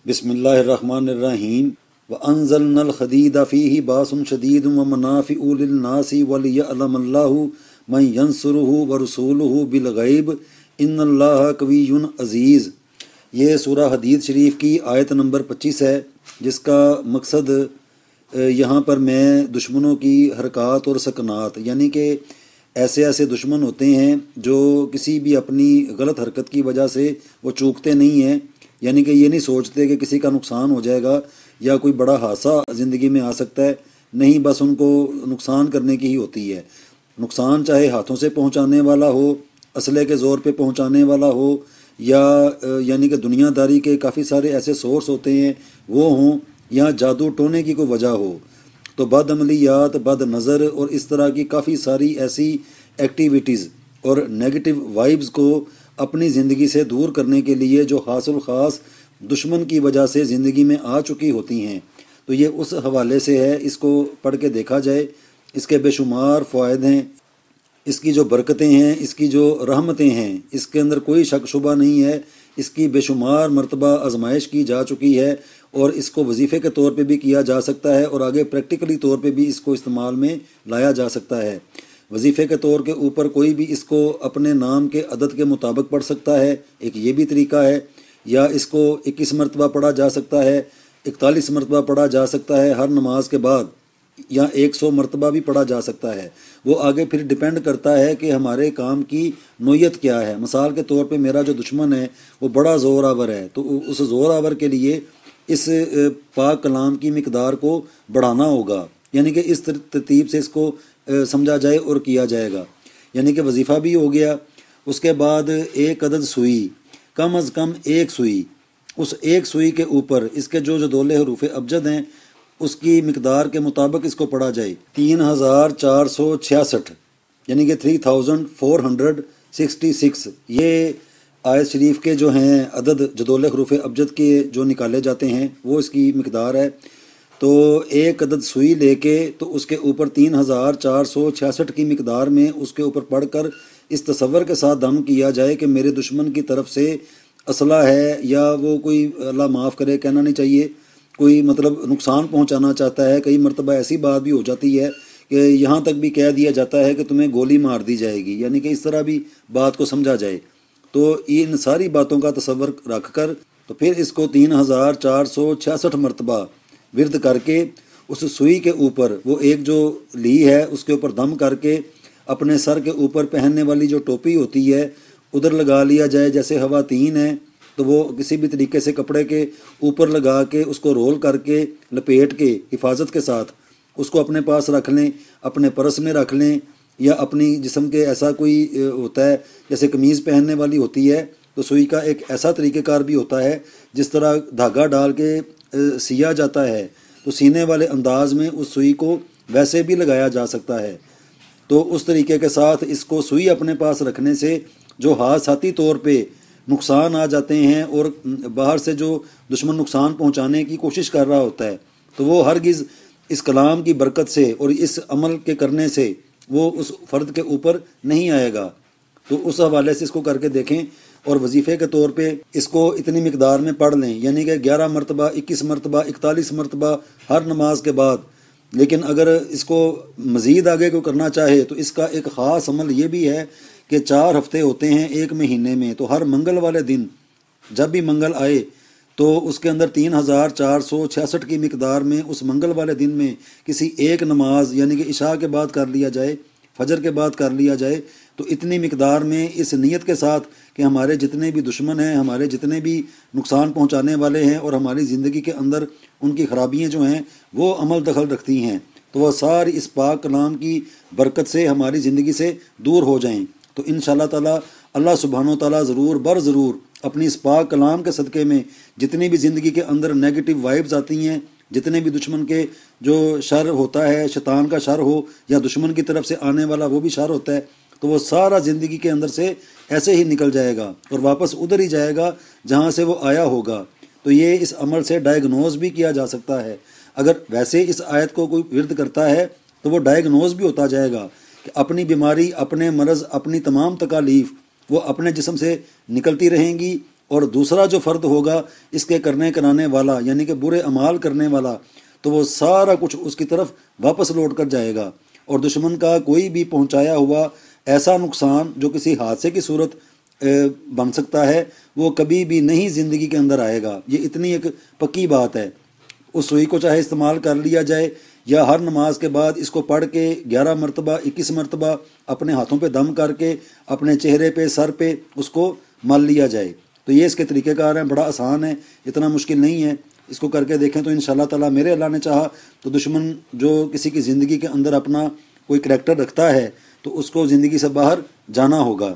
बिस्मिल्लाहिर्रहमानिर्रहीम वअंज़लना अल-हदीद फ़ीही बासुन शदीदुन वमनाफ़िउ लिन्नासि वलियअलमल्लाहु मन यंसुरुहु वरसूलुहु बिलग़ैब इन्नल्लाहा क़विय्युन अज़ीज़। ये सूरह हदीद शरीफ की आयत नंबर 25 है, जिसका मकसद यहाँ पर मैं दुश्मनों की हरकत और सकनात यानी कि ऐसे ऐसे दुश्मन होते हैं जो किसी भी अपनी गलत हरकत की वजह से वो चूकते नहीं हैं, यानी कि ये नहीं सोचते कि किसी का नुकसान हो जाएगा या कोई बड़ा हादसा ज़िंदगी में आ सकता है। नहीं, बस उनको नुकसान करने की ही होती है। नुकसान चाहे हाथों से पहुंचाने वाला हो, असले के ज़ोर पे पहुंचाने वाला हो, या यानी कि दुनियादारी के काफ़ी सारे ऐसे सोर्स होते हैं वो हों, या जादू टोने की कोई वजह हो, तो बद अमलियात, बद नज़र और इस तरह की काफ़ी सारी ऐसी एक्टिविटीज़ और नेगेटिव वाइब्स को अपनी ज़िंदगी से दूर करने के लिए जो हासिल ख़ास दुश्मन की वजह से ज़िंदगी में आ चुकी होती हैं, तो ये उस हवाले से है। इसको पढ़ के देखा जाए, इसके बेशुमार फ़वाइद हैं, इसकी जो बरकतें हैं, इसकी जो रहमतें हैं, इसके अंदर कोई शक शुबा नहीं है। इसकी बेशुमार मरतबा आजमाइश की जा चुकी है और इसको वजीफ़े के तौर पे भी किया जा सकता है और आगे प्रैक्टिकली तौर पे भी इसको इस्तेमाल में लाया जा सकता है। वजीफ़े के तौर के ऊपर कोई भी इसको अपने नाम के अदद के मुताबिक पढ़ सकता है, एक ये भी तरीका है, या इसको 21 मरतबा पढ़ा जा सकता है, 41 मरतबा पढ़ा जा सकता है हर नमाज के बाद, या 100 मरतबा भी पढ़ा जा सकता है। वो आगे फिर डिपेंड करता है कि हमारे काम की नोयत क्या है। मिसाल के तौर पे मेरा जो दुश्मन है वो बड़ा ज़ोर आवर है, तो उस ज़ोर आवर के लिए इस पाक कलाम की मिकदार को बढ़ाना होगा, यानी कि इस तरतीब से इसको समझा जाए और किया जाएगा। यानी कि वजीफ़ा भी हो गया, उसके बाद एक अदद सुई, कम अज़ कम एक सुई, उस एक सुई के ऊपर इसके जो दोले हरूफ अबजद हैं उसकी मिकदार के मुताबिक इसको पढ़ा जाए। 3466 यानी कि 3466 ये आयत शरीफ के जो हैं अदद जदोले हरूफ अबजद के जो निकाले जाते हैं वो इसकी मिकदार है। तो एक अदद सुई लेके तो उसके ऊपर 3466 की मिकदार में उसके ऊपर पढ़कर इस तसव्वुर के साथ दम किया जाए कि मेरे दुश्मन की तरफ से असला है, या वो कोई अल्लाह माफ़ करे कहना नहीं चाहिए, कोई मतलब नुकसान पहुंचाना चाहता है। कई मरतबा ऐसी बात भी हो जाती है कि यहाँ तक भी कह दिया जाता है कि तुम्हें गोली मार दी जाएगी, यानी कि इस तरह भी बात को समझा जाए। तो इन सारी बातों का तसव्वुर रख कर तो फिर इसको 3466 मरतबा विर्द करके उस सुई के ऊपर वो एक जो ली है उसके ऊपर दम करके अपने सर के ऊपर पहनने वाली जो टोपी होती है उधर लगा लिया जाए। जैसे हवा 3 है तो वो किसी भी तरीके से कपड़े के ऊपर लगा के उसको रोल करके लपेट के हिफाजत के साथ उसको अपने पास रख लें, अपने पर्स में रख लें, या अपनी जिस्म के ऐसा कोई होता है जैसे कमीज़ पहनने वाली होती है तो सुई का एक ऐसा तरीक़ेकार भी होता है जिस तरह धागा डाल के सिया जाता है, तो सीने वाले अंदाज में उस सुई को वैसे भी लगाया जा सकता है। तो उस तरीके के साथ इसको सुई अपने पास रखने से जो हादसाती तौर पे नुकसान आ जाते हैं और बाहर से जो दुश्मन नुकसान पहुंचाने की कोशिश कर रहा होता है तो वो हरगिज़ इस कलाम की बरकत से और इस अमल के करने से वो उस फ़र्द के ऊपर नहीं आएगा। तो उस हवाले से इसको करके देखें और वजीफ़े के तौर पे इसको इतनी मिकदार में पढ़ लें, यानी कि 11 मरतबा, 21 मरतबा, 41 मरतबा हर नमाज के बाद। लेकिन अगर इसको मज़ीद आगे को करना चाहे तो इसका एक ख़ास अमल ये भी है कि 4 हफ्ते होते हैं एक महीने में, तो हर मंगल वाले दिन जब भी मंगल आए तो उसके अंदर 3466 की मिकदार में उस मंगल वाले दिन में किसी एक नमाज यानी कि इशा के बाद कर लिया जाए, फजर के बाद कर लिया जाए, तो इतनी मिकदार में इस नीयत के साथ कि हमारे जितने भी दुश्मन हैं, हमारे जितने भी नुकसान पहुंचाने वाले हैं और हमारी ज़िंदगी के अंदर उनकी ख़राबियाँ जो हैं वो अमल दखल रखती हैं, तो वह सारी इस पाक कलाम की बरकत से हमारी ज़िंदगी से दूर हो जाएं। तो इंशाअल्लाह ताला अल्लाह सुब्हानो ताला ज़रूर बर ज़रूर अपनी इस पाक कलाम के सदक़े में जितनी भी ज़िंदगी के अंदर नेगेटिव वाइब्स आती हैं, जितने भी दुश्मन के जो शर होता है, शैतान का शर हो या दुश्मन की तरफ से आने वाला वो भी शर होता है, तो वो सारा ज़िंदगी के अंदर से ऐसे ही निकल जाएगा और वापस उधर ही जाएगा जहाँ से वो आया होगा। तो ये इस अमल से डायग्नोज भी किया जा सकता है। अगर वैसे इस आयत को कोई विर्द करता है तो वो डायग्नोज भी होता जाएगा कि अपनी बीमारी, अपने मरज़, अपनी तमाम तकालीफ वो अपने जिस्म से निकलती रहेंगी اور دوسرا جو فرد ہوگا اس کے کرنے کرانے والا یعنی کہ برے اعمال کرنے والا، تو وہ سارا کچھ اس کی طرف واپس لوٹ کر جائے گا، اور دشمن کا کوئی بھی پہنچایا ہوا ایسا نقصان جو کسی حادثے کی صورت بن سکتا ہے وہ کبھی بھی نہیں زندگی کے اندر آئے گا۔ یہ اتنی ایک پکی بات ہے۔ اس سوئی کو چاہے استعمال کر لیا جائے یا ہر نماز کے بعد اس کو پڑھ کے 11 مرتبہ 21 مرتبہ اپنے ہاتھوں پہ دم کر کے اپنے چہرے پہ سر پہ اس کو مل لیا جائے، تو یہ اس کے طریقہ کار ہیں، بڑا آسان ہے، اتنا مشکل نہیں ہے۔ اس کو کر کے دیکھیں تو انشاءاللہ تعالیٰ میرے اللہ نے چاہا تو دشمن جو کسی کی زندگی کے اندر اپنا کوئی کریکٹر رکھتا ہے تو اس کو زندگی سے باہر جانا ہوگا۔